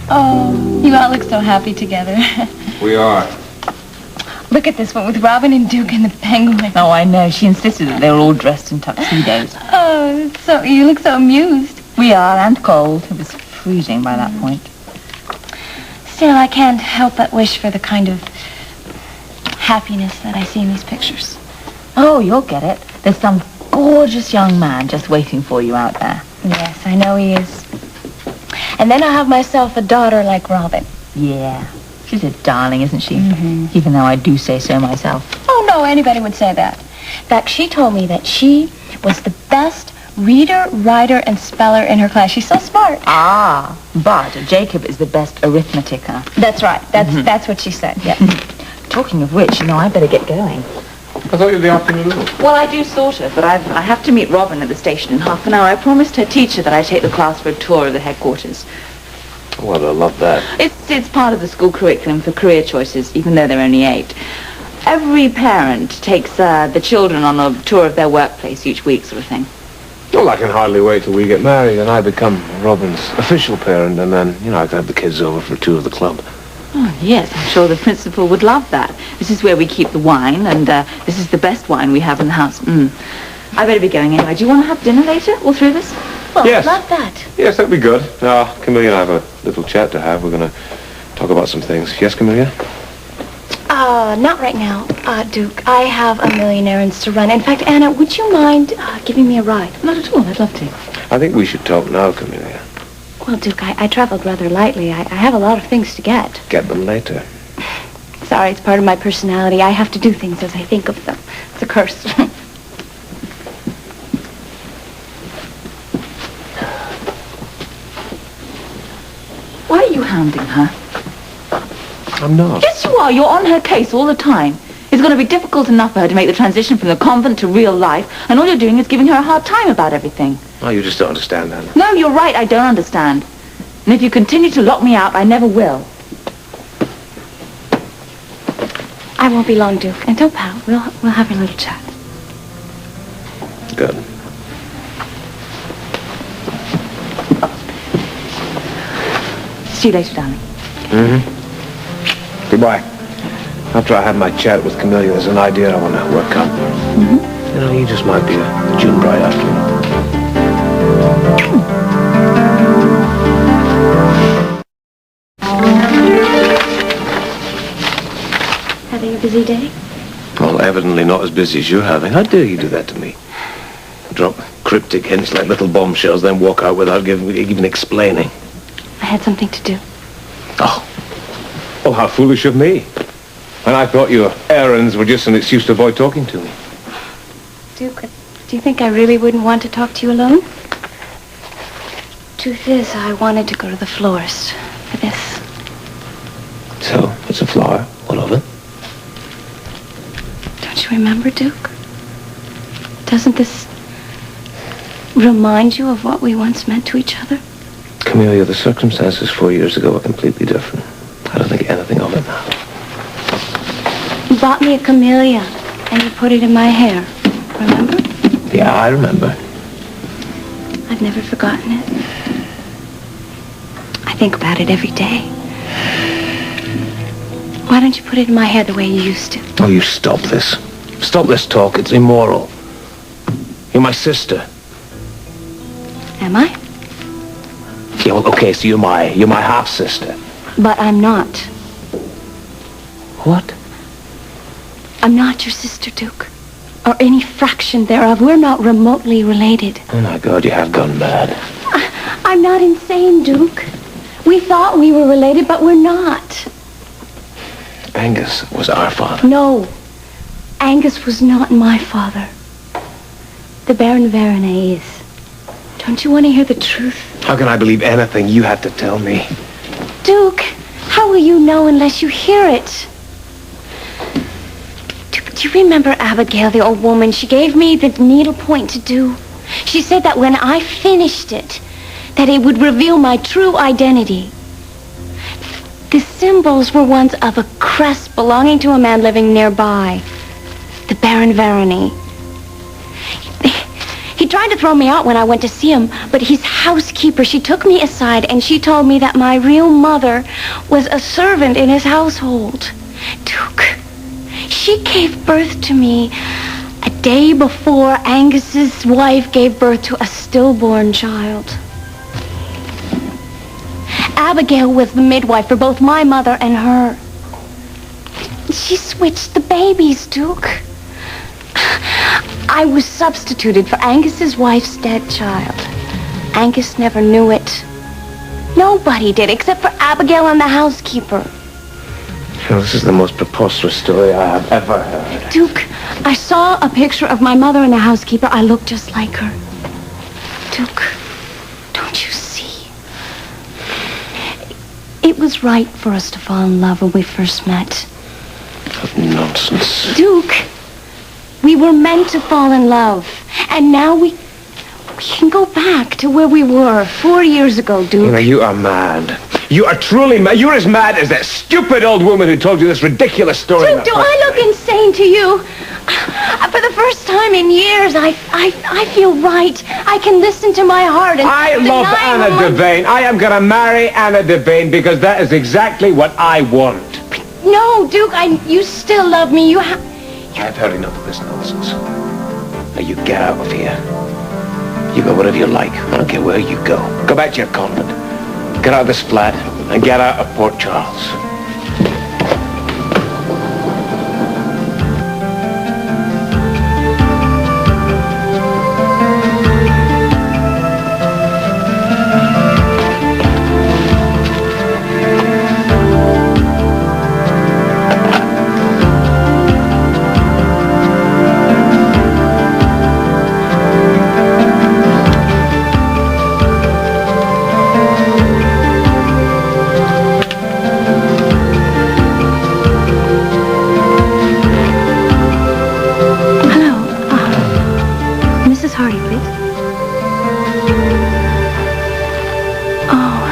Oh, you all look so happy together. We are. Look at this one with Robin and Duke and the penguin. Oh, I know. She insisted that they were all dressed in tuxedos. Oh, so you look so amused. We are, and cold. It was freezing by that point. Still, I can't help but wish for the kind of happiness that I see in these pictures. Oh, you'll get it. There's some gorgeous young man just waiting for you out there. Yes, I know he is. And then I'll have myself a daughter like Robin. Yeah. She's a darling, isn't she? Mm-hmm. Even though I do say so myself. Oh, no, anybody would say that. In fact, she told me that she was the best reader, writer, and speller in her class. She's so smart. Ah, but Jacob is the best arithmeticer. That's right. That's what she said, yes. Talking of which, I better get going. I thought you were the afternoon. Well, I do sort of, but I have to meet Robin at the station in half an hour. I promised her teacher that I'd take the class for a tour of the headquarters. Well, I love that. It's part of the school curriculum for career choices, even though they're only 8. Every parent takes the children on a tour of their workplace each week, sort of thing. Well, I can hardly wait till we get married and I become Robin's official parent, and then, I can have the kids over for a tour of the club. Oh, yes, I'm sure the principal would love that. This is where we keep the wine, and this is the best wine we have in the house. I better be going anyway. Do you want to have dinner later, all through this? Well, Yes. I'd love that. Yes, that'd be good. Camellia and I have a little chat to have. We're going to talk about some things. Yes, Camellia? Not right now, Duke. I have a million errands to run. In fact, Anna, would you mind giving me a ride? Not at all. I'd love to. I think we should talk now, Camellia. Well, Duke, I traveled rather lightly. I have a lot of things to get. Get them later. Sorry, it's part of my personality. I have to do things as I think of them. It's a curse. Why are you hounding her? I'm not. Yes, you are. You're on her case all the time. It's going to be difficult enough for her to make the transition from the convent to real life, and all you're doing is giving her a hard time about everything. Oh, you just don't understand, Anna. No, you're right. I don't understand. And if you continue to lock me out, I never will. I won't be long, Duke. And don't pout. We'll have a little chat. Good. See you later, darling. Goodbye. After I have my chat with Camellia, there's an idea I want to work on. You just might be a June bride after all. Having a busy day? Well, evidently not as busy as you're having. How dare you do that to me? Drop cryptic hints like little bombshells, then walk out without even explaining. I had something to do. Oh. Well, how foolish of me. And I thought your errands were just an excuse to avoid talking to me. Duke, do you think I really wouldn't want to talk to you alone? Truth is, I wanted to go to the florist for this. So, it's a flower. What of it? Don't you remember, Duke? Doesn't this remind you of what we once meant to each other? Camellia, the circumstances 4 years ago were completely different. I don't think anything of it now. You bought me a camellia, and you put it in my hair. Remember? Yeah, I remember. I've never forgotten it. I think about it every day. Why don't you put it in my hair the way you used to? Oh, you stop this. Stop this talk. It's immoral. You're my sister. Am I? Yeah, well, okay, so you're my half-sister. But I'm not. What? I'm not your sister, Duke. Or any fraction thereof. We're not remotely related. Oh, my God, you have gone mad. I'm not insane, Duke. We thought we were related, but we're not. Angus was our father. No. Angus was not my father. The Baron Veronay is. Don't you want to hear the truth? How can I believe anything you had to tell me? Duke, how will you know unless you hear it? Do you remember Abigail, the old woman? She gave me the needlepoint to do. She said that when I finished it, that it would reveal my true identity. The symbols were ones of a crest belonging to a man living nearby, the Baron Veronay. He He tried to throw me out when I went to see him, but his housekeeper, she took me aside and she told me that my real mother was a servant in his household. Duke, she gave birth to me a day before Angus's wife gave birth to a stillborn child. Abigail was the midwife for both my mother and her. She switched the babies, Duke. I was substituted for Angus's wife's dead child. Angus never knew it. Nobody did, except for Abigail and the housekeeper. Oh, this is the most preposterous story I have ever heard. Duke, I saw a picture of my mother and the housekeeper. I looked just like her. Duke, don't you see? It was right for us to fall in love when we first met. Nonsense. Duke, we were meant to fall in love. And now we can go back to where we were 4 years ago, Duke. You know, you are mad. You are truly mad. You're as mad as that stupid old woman who told you this ridiculous story. Duke, do I look insane to you? For the first time in years, I feel right. I can listen to my heart and I love Anna Devane. I am going to marry Anna Devane because that is exactly what I want. No, Duke, you still love me. I've heard enough of this nonsense. Now you get out of here. You go wherever you like. I don't care where you go. Go back to your convent. Get out of this flat and get out of Port Charles.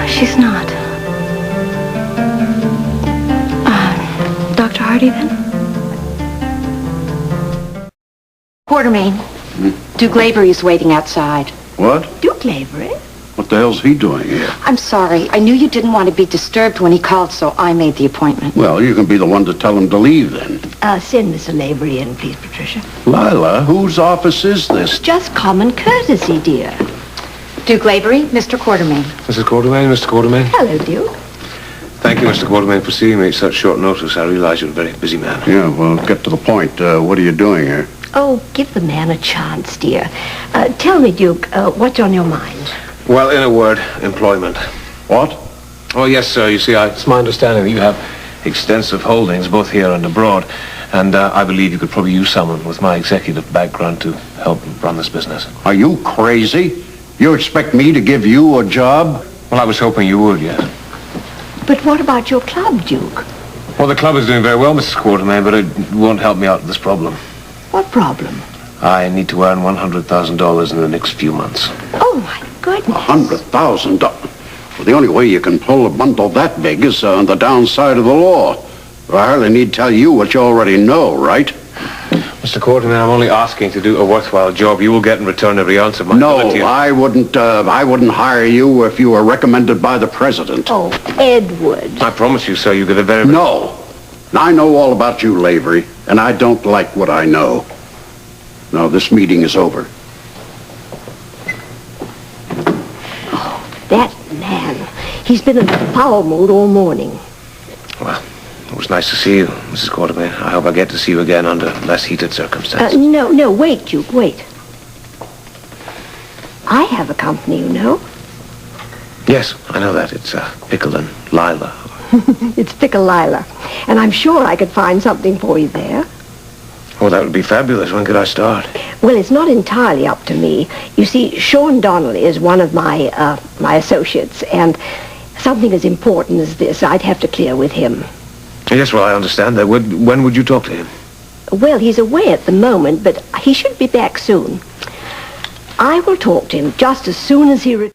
She's not. Dr. Hardy, then? Quartermain. Duke Lavery is waiting outside. What? Duke Lavery? What the hell's he doing here? I'm sorry. I knew you didn't want to be disturbed when he called, so I made the appointment. Well, you can be the one to tell him to leave, then. Send Mr. Lavery in, please, Patricia. Lila, whose office is this? Just common courtesy, dear. Duke Lavery, Mr. Quartermain. Mrs. Quartermain, Mr. Quartermain. Hello, Duke. Thank you, Mr. Quartermain, for seeing me at such short notice. I realize you're a very busy man. Yeah, well, get to the point. What are you doing here? Oh, give the man a chance, dear. Tell me, Duke, what's on your mind? Well, in a word, employment. What? Oh, yes, sir. You see, it's my understanding that you have extensive holdings, both here and abroad, and I believe you could probably use someone with my executive background to help run this business. Are you crazy? You expect me to give you a job? Well, I was hoping you would, yes. But what about your club, Duke? Well, the club is doing very well, Mrs. Quartermain, but it won't help me out with this problem. What problem? I need to earn $100,000 in the next few months. Oh, my goodness. $100,000? Well, the only way you can pull a bundle that big is on the downside of the law. I hardly need tell you what you already know, right? Mr. Quartermain, I'm only asking to do a worthwhile job. You will get in return every ounce of my ability. No, I wouldn't hire you if you were recommended by the president. Oh, Edward. I promise you, sir, you get a very... No. I know all about you, Lavery, and I don't like what I know. No, this meeting is over. Oh, that man. He's been in foul mood all morning. Well, it was nice to see you, Mrs. Quartermain. I hope I get to see you again under less heated circumstances. No, wait, Duke, wait. I have a company, you know. Yes, I know that. It's Pickle and Lila. It's Pickle Lila. And I'm sure I could find something for you there. Oh, that would be fabulous. When could I start? Well, it's not entirely up to me. You see, Sean Donnelly is one of my associates, and something as important as this, I'd have to clear with him. Yes, well, I understand that. When would you talk to him? Well, he's away at the moment, but he should be back soon. I will talk to him just as soon as he returns.